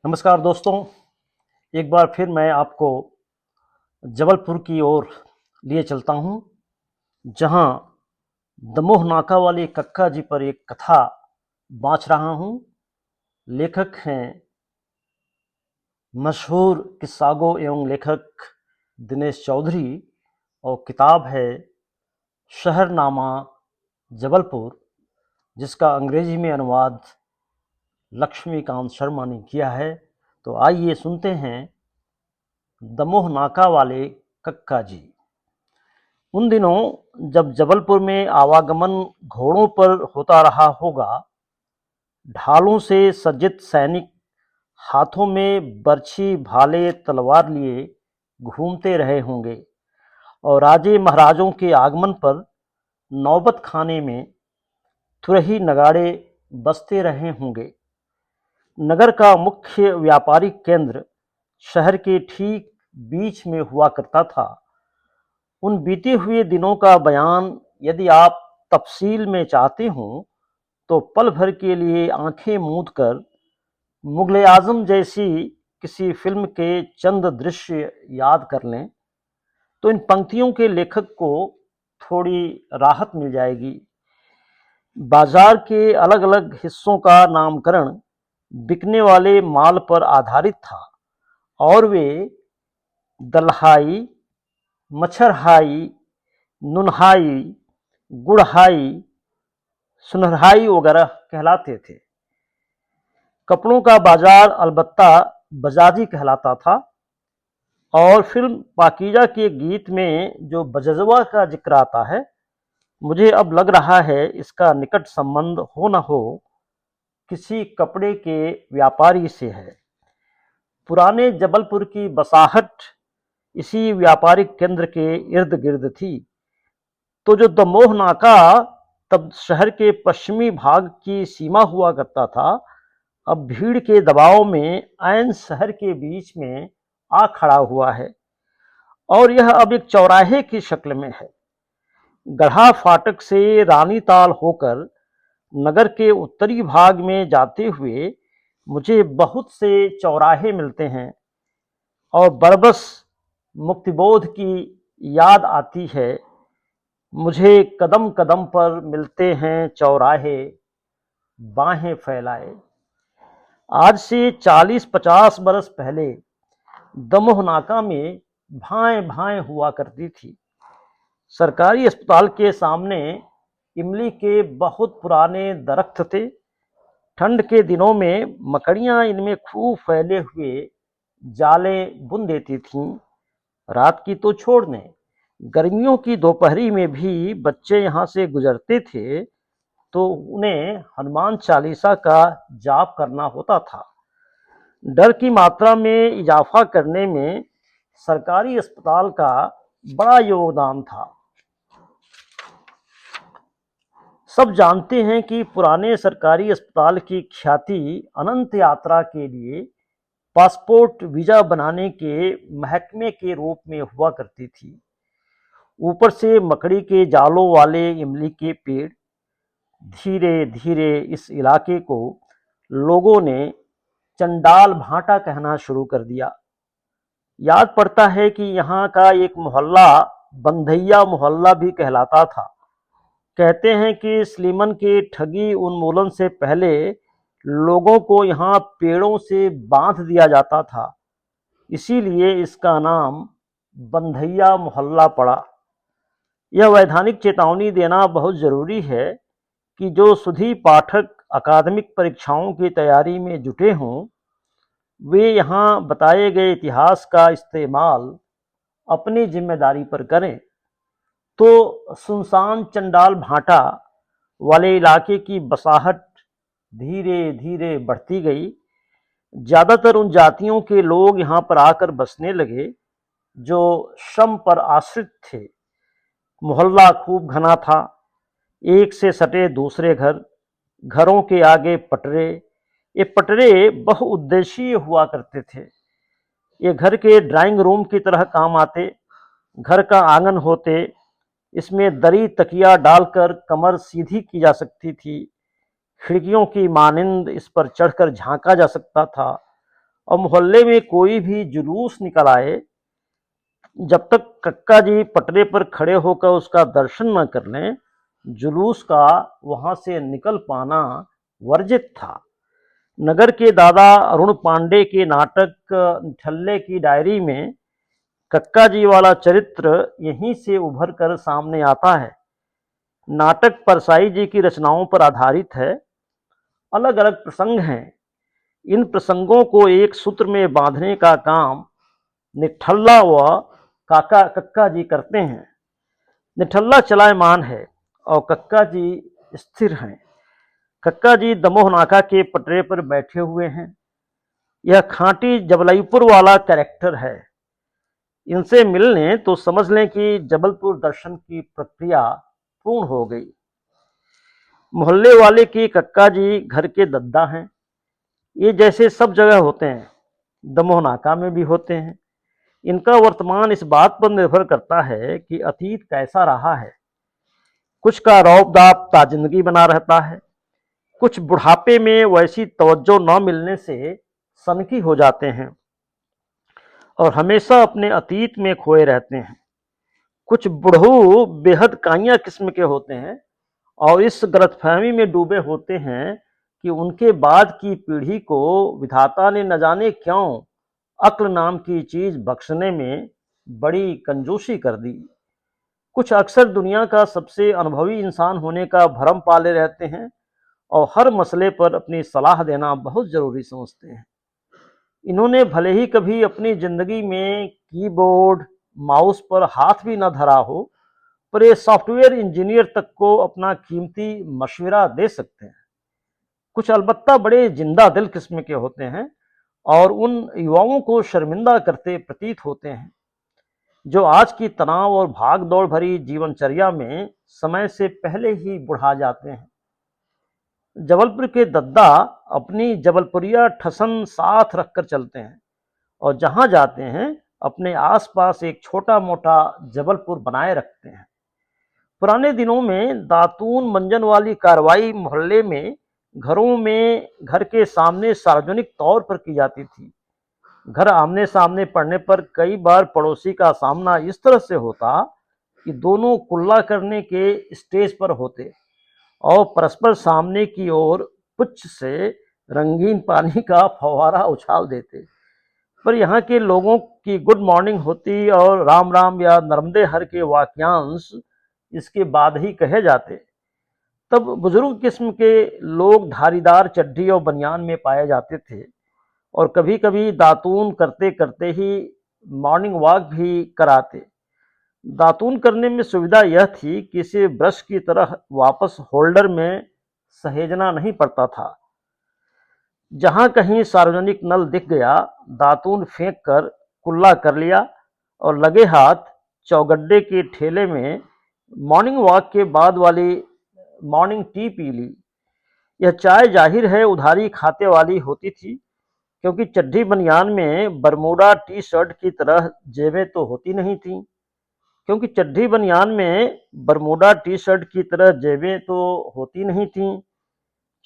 नमस्कार दोस्तों। एक बार फिर मैं आपको जबलपुर की ओर लिए चलता हूँ, जहाँ दमोह नाका वाले कक्का जी पर एक कथा बाँच रहा हूँ। लेखक हैं मशहूर किस्सागो एवं लेखक दिनेश चौधरी और किताब है शहरनामा जबलपुर, जिसका अंग्रेजी में अनुवाद लक्ष्मीकांत शर्मा ने किया है। तो आइए सुनते हैं दमोह नाका वाले कक्का जी। उन दिनों जब जबलपुर में आवागमन घोड़ों पर होता रहा होगा, ढालों से सज्जित सैनिक हाथों में बर्छी भाले तलवार लिए घूमते रहे होंगे और राजे महाराजों के आगमन पर नौबत खाने में तुरही नगाड़े बजते रहे होंगे। नगर का मुख्य व्यापारिक केंद्र शहर के ठीक बीच में हुआ करता था। उन बीते हुए दिनों का बयान यदि आप तफसील में चाहते हो तो पल भर के लिए आंखें मूंद कर मुगले आजम जैसी किसी फिल्म के चंद दृश्य याद कर लें तो इन पंक्तियों के लेखक को थोड़ी राहत मिल जाएगी। बाजार के अलग अलग हिस्सों का नामकरण बिकने वाले माल पर आधारित था और वे दलहाई, मच्छरहाई, नुनहाई, गुड़हाई, सुनहराई वगैरह कहलाते थे। कपड़ों का बाजार अलबत्ता बजाजी कहलाता था और फिल्म पाकीजा के गीत में जो बजजवा का जिक्र आता है, मुझे अब लग रहा है इसका निकट संबंध हो न हो किसी कपड़े के व्यापारी से है। पुराने जबलपुर की बसाहट इसी व्यापारिक केंद्र के इर्द गिर्द थी। तो जो दमोह नाका तब शहर के पश्चिमी भाग की सीमा हुआ करता था, अब भीड़ के दबाव में ऐन शहर के बीच में आ खड़ा हुआ है और यह अब एक चौराहे की शक्ल में है। गढ़ा फाटक से रानीताल होकर नगर के उत्तरी भाग में जाते हुए मुझे बहुत से चौराहे मिलते हैं और बरबस मुक्तिबोध की याद आती है। मुझे कदम कदम पर मिलते हैं चौराहे बाहें फैलाए। आज से 40-50 बरस पहले दमोह नाका में भाएं भाएं हुआ करती थी। सरकारी अस्पताल के सामने इमली के बहुत पुराने दरख्त थे। ठंड के दिनों में मकड़ियां इनमें खूब फैले हुए जाले बुन देती थीं। रात की तो छोड़ दें, गर्मियों की दोपहरी में भी बच्चे यहाँ से गुजरते थे तो उन्हें हनुमान चालीसा का जाप करना होता था। डर की मात्रा में इजाफा करने में सरकारी अस्पताल का बड़ा योगदान था। सब जानते हैं कि पुराने सरकारी अस्पताल की ख्याति अनंत यात्रा के लिए पासपोर्ट वीजा बनाने के महकमे के रूप में हुआ करती थी। ऊपर से मकड़ी के जालों वाले इमली के पेड़। धीरे धीरे इस इलाके को लोगों ने चंडाल भाटा कहना शुरू कर दिया। याद पड़ता है कि यहाँ का एक मोहल्ला बंधैया मोहल्ला भी कहलाता था। कहते हैं कि स्लीमन के ठगी उन्मूलन से पहले लोगों को यहाँ पेड़ों से बांध दिया जाता था, इसीलिए इसका नाम बंधैया मोहल्ला पड़ा। यह वैधानिक चेतावनी देना बहुत जरूरी है कि जो सुधी पाठक अकादमिक परीक्षाओं की तैयारी में जुटे हों, वे यहाँ बताए गए इतिहास का इस्तेमाल अपनी जिम्मेदारी पर करें। तो सुनसान चंडाल भाटा वाले इलाके की बसाहट धीरे धीरे बढ़ती गई। ज़्यादातर उन जातियों के लोग यहाँ पर आकर बसने लगे जो श्रम पर आश्रित थे। मोहल्ला खूब घना था। एक से सटे दूसरे घर, घरों के आगे पटरे। ये पटरे बहुउद्देशीय हुआ करते थे। ये घर के ड्राइंग रूम की तरह काम आते। घर का आंगन होते, इसमें दरी तकिया डालकर कमर सीधी की जा सकती थी। खिड़कियों की मानिंद इस पर चढ़कर झांका जा सकता था और मोहल्ले में कोई भी जुलूस निकल आए, जब तक कक्का जी पटरे पर खड़े होकर उसका दर्शन न कर लें, जुलूस का वहां से निकल पाना वर्जित था। नगर के दादा अरुण पांडे के नाटक ठल्ले की डायरी में कक्का जी वाला चरित्र यहीं से उभर कर सामने आता है। नाटक परसाई जी की रचनाओं पर आधारित है। अलग अलग प्रसंग हैं। इन प्रसंगों को एक सूत्र में बांधने का काम निठल्ला व काका कक्का जी करते हैं। निठल्ला चलायमान है और कक्का जी स्थिर हैं। कक्का जी दमोह नाका के पटरे पर बैठे हुए हैं। यह खांटी जबलईपुर वाला कैरेक्टर है। इनसे मिल लें तो समझ लें कि जबलपुर दर्शन की प्रक्रिया पूर्ण हो गई। मोहल्ले वाले की कक्का जी घर के दद्दा हैं। ये जैसे सब जगह होते हैं, दमोह नाका में भी होते हैं। इनका वर्तमान इस बात पर निर्भर करता है कि अतीत कैसा रहा है। कुछ का रौब-दाब ताजिंदगी बना रहता है, कुछ बुढ़ापे में वैसी तवज्जो न मिलने से सनकी हो जाते हैं और हमेशा अपने अतीत में खोए रहते हैं। कुछ बुढ़ऊ बेहद काइयां किस्म के होते हैं और इस गलतफहमी में डूबे होते हैं कि उनके बाद की पीढ़ी को विधाता ने न जाने क्यों अक्ल नाम की चीज बख्शने में बड़ी कंजूसी कर दी। कुछ अक्सर दुनिया का सबसे अनुभवी इंसान होने का भ्रम पाले रहते हैं और हर मसले पर अपनी सलाह देना बहुत जरूरी समझते हैं। इन्होंने भले ही कभी अपनी जिंदगी में कीबोर्ड माउस पर हाथ भी न धरा हो, पर ये सॉफ्टवेयर इंजीनियर तक को अपना कीमती मशविरा दे सकते हैं। कुछ अलबत्ता बड़े जिंदा दिल किस्म के होते हैं और उन युवाओं को शर्मिंदा करते प्रतीत होते हैं जो आज की तनाव और भाग दौड़ भरी जीवनचर्या में समय से पहले ही बुढ़ा जाते हैं। जबलपुर के दद्दा अपनी जबलपुरिया ठसन साथ रखकर चलते हैं और जहां जाते हैं अपने आसपास एक छोटा मोटा जबलपुर बनाए रखते हैं। पुराने दिनों में दातून मंजन वाली कार्रवाई मोहल्ले में घरों में घर के सामने सार्वजनिक तौर पर की जाती थी। घर आमने सामने पड़ने पर कई बार पड़ोसी का सामना इस तरह से होता कि दोनों कुल्ला करने के स्टेज पर होते और परस्पर सामने की ओर पुच्छ से रंगीन पानी का फव्वारा उछाल देते। पर यहाँ के लोगों की गुड मॉर्निंग होती और राम राम या नर्मदे हर के वाक्यांश इसके बाद ही कहे जाते। तब बुजुर्ग किस्म के लोग धारीदार चड्डी और बनियान में पाए जाते थे और कभी कभी दातून करते करते ही मॉर्निंग वॉक भी कराते। दातून करने में सुविधा यह थी कि इसे ब्रश की तरह वापस होल्डर में सहेजना नहीं पड़ता था। जहां कहीं सार्वजनिक नल दिख गया, दातून फेंक कर कुल्ला कर लिया और लगे हाथ चौगड्डे के ठेले में मॉर्निंग वॉक के बाद वाली मॉर्निंग टी पी ली। यह चाय जाहिर है उधारी खाते वाली होती थी, क्योंकि चड्ढी बनियान में बरमूडा टी शर्ट की तरह जेबें तो होती नहीं थीं। क्योंकि चड्ढी बनियान में बरमूडा टी शर्ट की तरह जेबें तो होती नहीं थीं,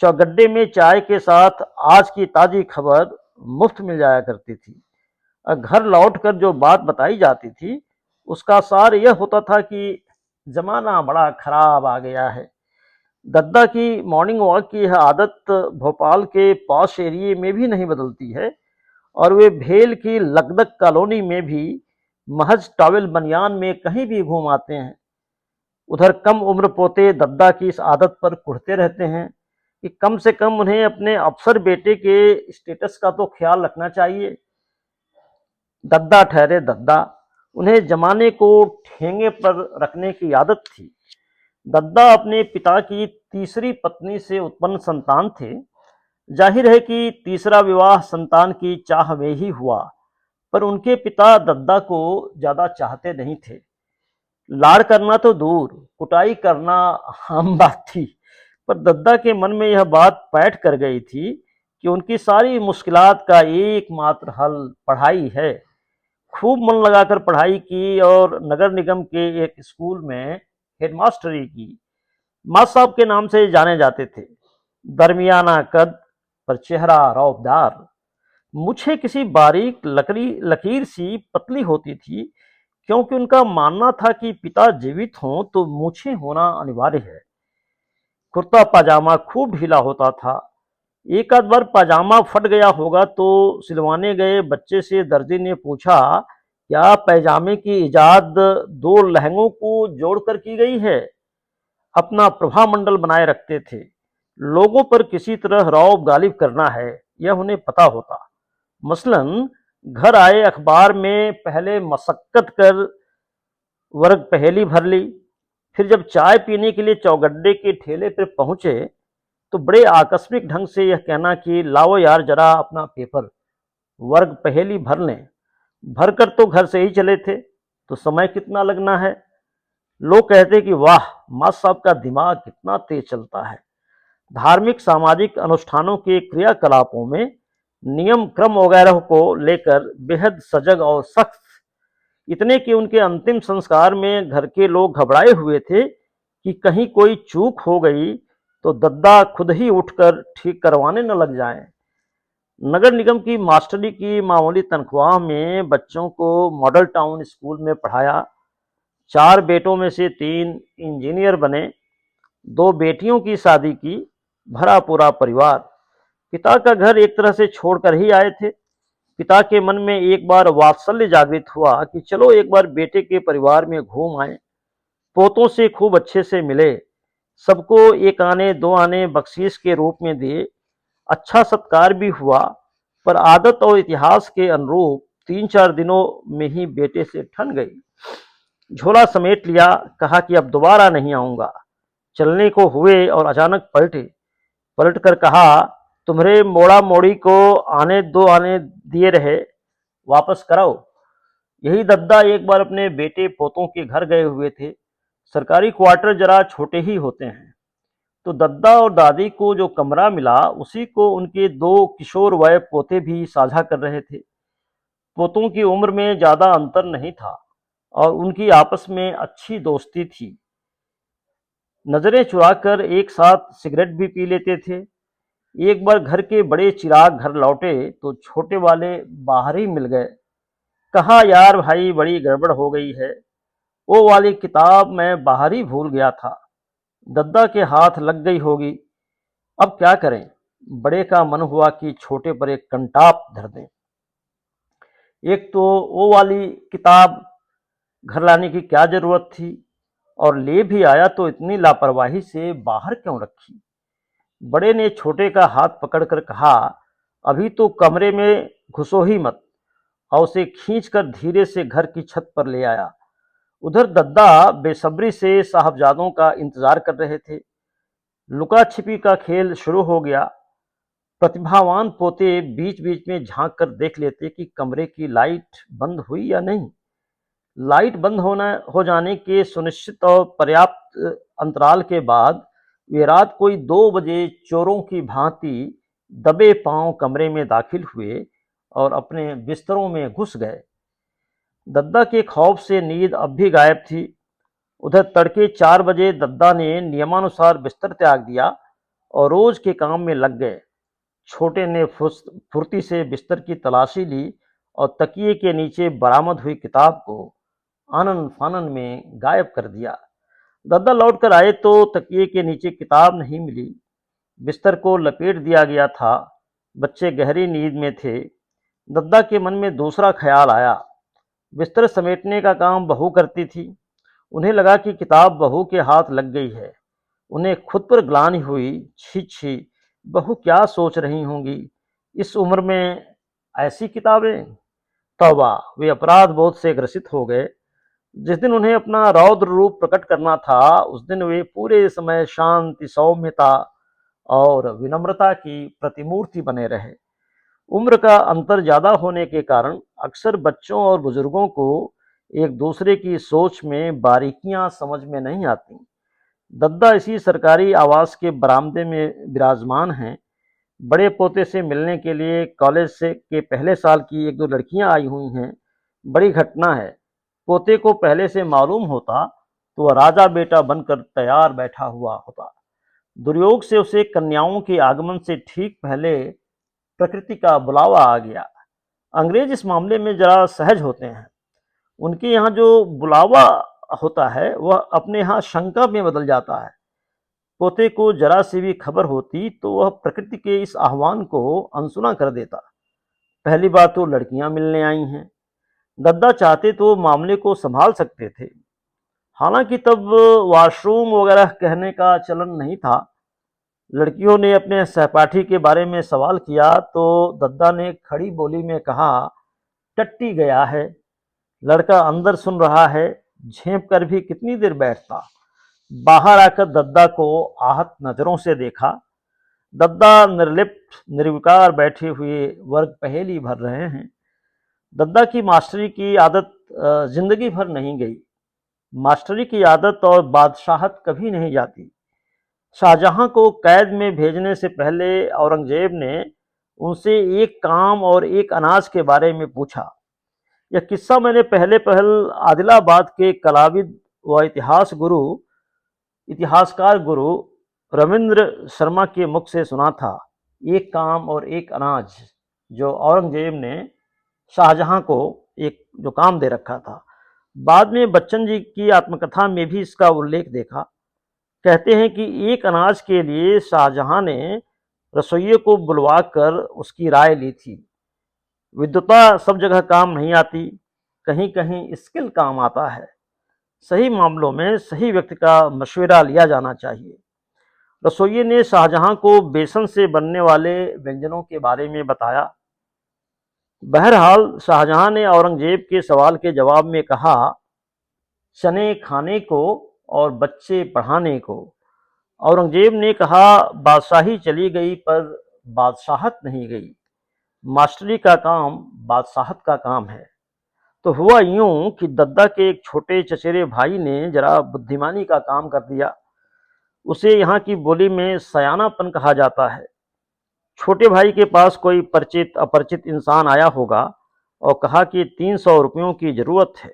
चौगड्डे में चाय के साथ आज की ताज़ी खबर मुफ्त मिल जाया करती थी। घर लौटकर जो बात बताई जाती थी उसका सार यह होता था कि जमाना बड़ा खराब आ गया है। दद्दा की मॉर्निंग वॉक की यह आदत भोपाल के पॉश एरिए में भी नहीं बदलती है और वे भेल की लकदक कॉलोनी में भी महज टॉवेल बनियान में कहीं भी घूम आते हैं। उधर कम उम्र पोते दद्दा की इस आदत पर कुढ़ते रहते हैं कि कम से कम उन्हें अपने अफसर बेटे के स्टेटस का तो ख्याल रखना चाहिए। दद्दा ठहरे दद्दा, उन्हें जमाने को ठेंगे पर रखने की आदत थी। दद्दा अपने पिता की तीसरी पत्नी से उत्पन्न संतान थे। जाहिर है कि तीसरा विवाह संतान की चाह में ही हुआ, पर उनके पिता दद्दा को ज्यादा चाहते नहीं थे। लाड़ करना तो दूर, कुटाई करना आम बात थी, पर दद्दा के मन में यह बात पैठ कर गई थी कि उनकी सारी मुश्किलात का एकमात्र हल पढ़ाई है। खूब मन लगाकर पढ़ाई की और नगर निगम के एक स्कूल में हेडमास्टरी की। माँ साहब के नाम से जाने जाते थे। दरमियाना कद पर चेहरा रौबदार, मूछें किसी बारीक लकीर सी पतली होती थी, क्योंकि उनका मानना था कि पिता जीवित हों तो मूछें होना अनिवार्य है। कुर्ता पाजामा खूब ढीला होता था। एक आध बार पाजामा फट गया होगा तो सिलवाने गए बच्चे से दर्जी ने पूछा, क्या पैजामे की इजाद दो लहंगों को जोड़कर की गई है? अपना प्रभामंडल बनाए रखते थे। लोगों पर किसी तरह रौब गालिब करना है, यह उन्हें पता होता। मसलन घर आए अखबार में पहले मशक्कत कर वर्ग पहेली भर ली, फिर जब चाय पीने के लिए चौगड्डे के ठेले पर पहुंचे तो बड़े आकस्मिक ढंग से यह कहना कि लाओ यार जरा अपना पेपर, वर्ग पहेली भर लें। भर कर तो घर से ही चले थे, तो समय कितना लगना है। लोग कहते कि वाह, माँ साहब का दिमाग कितना तेज चलता है। धार्मिक सामाजिक अनुष्ठानों के क्रियाकलापों में नियम क्रम वगैरह को लेकर बेहद सजग और सख्त, इतने कि उनके अंतिम संस्कार में घर के लोग घबराए हुए थे कि कहीं कोई चूक हो गई तो दद्दा खुद ही उठकर ठीक करवाने न लग जाएं। नगर निगम की मास्टरी की मामूली तनख्वाह में बच्चों को मॉडल टाउन स्कूल में पढ़ाया। 4 बेटों में से 3 इंजीनियर बने, 2 बेटियों की शादी की, भरा पूरा परिवार। पिता का घर एक तरह से छोड़कर ही आए थे। पिता के मन में एक बार वात्सल्य जागृत हुआ कि चलो एक बार बेटे के परिवार में घूम आए, पोतों से खूब अच्छे से मिले, सबको 1 आने 2 आने बख्शीश के रूप में दिए। अच्छा सत्कार भी हुआ, पर आदत और इतिहास के अनुरूप 3-4 दिनों में ही बेटे से ठन गई। झोला समेट लिया, कहा कि अब दोबारा नहीं आऊंगा। चलने को हुए और अचानक पलटे। पलट कर कहा, तुम्हारे मोड़ा मोड़ी को आने 2 आने दिए रहे, वापस कराओ। यही दद्दा एक बार अपने बेटे पोतों के घर गए हुए थे। सरकारी क्वार्टर जरा छोटे ही होते हैं, तो दद्दा और दादी को जो कमरा मिला उसी को उनके 2 किशोर वय पोते भी साझा कर रहे थे। पोतों की उम्र में ज्यादा अंतर नहीं था और उनकी आपस में अच्छी दोस्ती थी। नजरें चुराकर एक साथ सिगरेट भी पी लेते थे। एक बार घर के बड़े चिराग घर लौटे तो छोटे वाले बाहर ही मिल गए। कहा, यार भाई बड़ी गड़बड़ हो गई है, वो वाली किताब मैं बाहर ही भूल गया था। दद्दा के हाथ लग गई होगी। अब क्या करें। बड़े का मन हुआ कि छोटे पर एक कंटाप धर दें। एक तो वो वाली किताब घर लाने की क्या जरूरत थी, और ले भी आया तो इतनी लापरवाही से बाहर क्यों रखी। बड़े ने छोटे का हाथ पकड़कर कहा, अभी तो कमरे में घुसो ही मत, और उसे खींचकर धीरे से घर की छत पर ले आया। उधर दद्दा बेसब्री से साहबजादों का इंतजार कर रहे थे। लुका छिपी का खेल शुरू हो गया। प्रतिभावान पोते बीच बीच में झांक कर देख लेते कि कमरे की लाइट बंद हुई या नहीं। लाइट बंद होना हो जाने के सुनिश्चित और पर्याप्त अंतराल के बाद वे रात कोई 2 बजे चोरों की भांति दबे पांव कमरे में दाखिल हुए और अपने बिस्तरों में घुस गए। दद्दा के खौफ से नींद अब भी गायब थी। उधर तड़के 4 बजे दद्दा ने नियमानुसार बिस्तर त्याग दिया और रोज के काम में लग गए। छोटे ने फुर्ती से बिस्तर की तलाशी ली और तकिए के नीचे बरामद हुई किताब को आनन फानन में गायब कर दिया। दद्दा लौट कर आए तो तकिए के नीचे किताब नहीं मिली। बिस्तर को लपेट दिया गया था। बच्चे गहरी नींद में थे। दद्दा के मन में दूसरा ख्याल आया। बिस्तर समेटने का काम बहू करती थी। उन्हें लगा कि किताब बहू के हाथ लग गई है। उन्हें खुद पर ग्लानि हुई। छी छी, बहू क्या सोच रही होंगी इस उम्र में, ऐसी किताबें। तौबा, वे अपराध बोध से ग्रसित हो गए। जिस दिन उन्हें अपना रौद्र रूप प्रकट करना था उस दिन वे पूरे समय शांति, सौम्यता और विनम्रता की प्रतिमूर्ति बने रहे। उम्र का अंतर ज्यादा होने के कारण अक्सर बच्चों और बुजुर्गों को एक दूसरे की सोच में बारीकियां समझ में नहीं आती। दद्दा इसी सरकारी आवास के बरामदे में विराजमान हैं। बड़े पोते से मिलने के लिए कॉलेज से के पहले साल की 1-2 लड़कियां आई हुई हैं। बड़ी घटना है। पोते को पहले से मालूम होता तो वह राजा बेटा बनकर तैयार बैठा हुआ होता। दुर्योग से उसे कन्याओं के आगमन से ठीक पहले प्रकृति का बुलावा आ गया। अंग्रेज इस मामले में जरा सहज होते हैं। उनके यहाँ जो बुलावा होता है वह अपने यहाँ शंका में बदल जाता है। पोते को जरा सी भी खबर होती तो वह प्रकृति के इस आह्वान को अनसुना कर देता। पहली बार तो लड़कियां मिलने आई हैं। दद्दा चाहते तो मामले को संभाल सकते थे। हालांकि तब वॉशरूम वगैरह कहने का चलन नहीं था। लड़कियों ने अपने सहपाठी के बारे में सवाल किया तो दद्दा ने खड़ी बोली में कहा, टट्टी गया है। लड़का अंदर सुन रहा है, झेप कर भी कितनी देर बैठता। बाहर आकर दद्दा को आहत नजरों से देखा। दद्दा निर्लिप्त निर्विकार बैठे हुए वर्ग पहेली भर रहे हैं। दद्दा की मास्टरी की आदत जिंदगी भर नहीं गई। मास्टरी की आदत और बादशाहत कभी नहीं जाती। शाहजहां को कैद में भेजने से पहले औरंगजेब ने उनसे एक काम और एक अनाज के बारे में पूछा। यह किस्सा मैंने पहले पहल आदिलाबाद के कलाविद व इतिहासकार गुरु रविंद्र शर्मा के मुख से सुना था। एक काम और एक अनाज, जो औरंगजेब ने शाहजहां को एक जो काम दे रखा था। बाद में बच्चन जी की आत्मकथा में भी इसका उल्लेख देखा। कहते हैं कि एक अनाज के लिए शाहजहां ने रसोइये को बुलवाकर उसकी राय ली थी। विद्वता सब जगह काम नहीं आती, कहीं कहीं स्किल काम आता है। सही मामलों में सही व्यक्ति का मशवरा लिया जाना चाहिए। रसोइये ने शाहजहां को बेसन से बनने वाले व्यंजनों के बारे में बताया। बहरहाल शाहजहां ने औरंगजेब के सवाल के जवाब में कहा, चने खाने को और बच्चे पढ़ाने को। औरंगजेब ने कहा, बादशाही चली गई पर बादशाहत नहीं गई। मास्टरी का काम बादशाहत का काम है। तो हुआ यूं कि दद्दा के एक छोटे चचेरे भाई ने जरा बुद्धिमानी का काम कर दिया। उसे यहाँ की बोली में सयानापन कहा जाता है। छोटे भाई के पास कोई परिचित अपरिचित इंसान आया होगा और कहा कि 300 रुपयों की जरूरत है।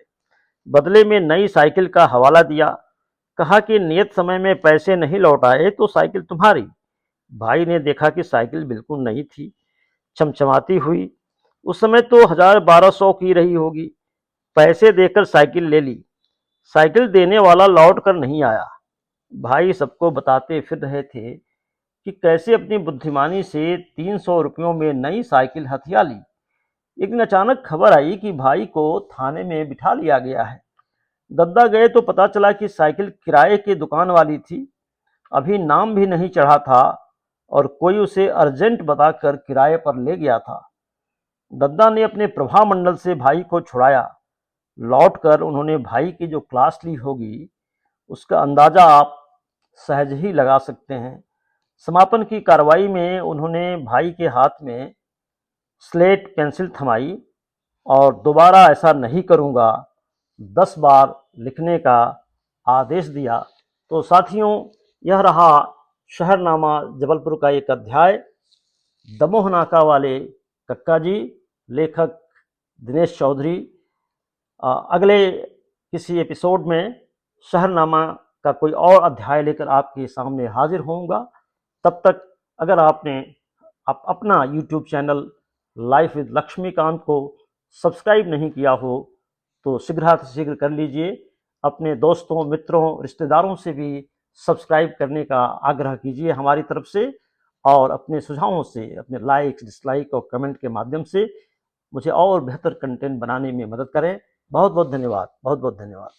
बदले में नई साइकिल का हवाला दिया। कहा कि नियत समय में पैसे नहीं लौट आए तो साइकिल तुम्हारी। भाई ने देखा कि साइकिल बिल्कुल नई थी, चमचमाती हुई। उस समय तो 1000-1200 की रही होगी। पैसे देकर साइकिल ले ली। साइकिल देने वाला लौट कर नहीं आया। भाई सबको बताते फिर रहे थे कि कैसे अपनी बुद्धिमानी से 300 रुपयों में नई साइकिल हथिया ली। एक दिन अचानक खबर आई कि भाई को थाने में बिठा लिया गया है। दद्दा गए तो पता चला कि साइकिल किराए की दुकान वाली थी। अभी नाम भी नहीं चढ़ा था और कोई उसे अर्जेंट बताकर किराए पर ले गया था। दद्दा ने अपने प्रभामंडल से भाई को छुड़ाया। लौटकर उन्होंने भाई की जो क्लास ली होगी उसका अंदाजा आप सहज ही लगा सकते हैं। समापन की कार्रवाई में उन्होंने भाई के हाथ में स्लेट पेंसिल थमाई और दोबारा ऐसा नहीं करूंगा 10 बार लिखने का आदेश दिया। तो साथियों, यह रहा शहरनामा जबलपुर का एक अध्याय, दमोह नाका वाले कक्का जी। लेखक दिनेश चौधरी। अगले किसी एपिसोड में शहरनामा का कोई और अध्याय लेकर आपके सामने हाजिर होऊंगा। तब तक अगर आपने अपना YouTube channel life with Laxmikant को सब्सक्राइब नहीं किया हो तो शीघ्र कर लीजिए। अपने दोस्तों, मित्रों, रिश्तेदारों से भी सब्सक्राइब करने का आग्रह कीजिए हमारी तरफ से, और अपने सुझावों से, अपने लाइक, डिसलाइक और कमेंट के माध्यम से मुझे और बेहतर कंटेंट बनाने में मदद करें। बहुत बहुत धन्यवाद। बहुत बहुत धन्यवाद।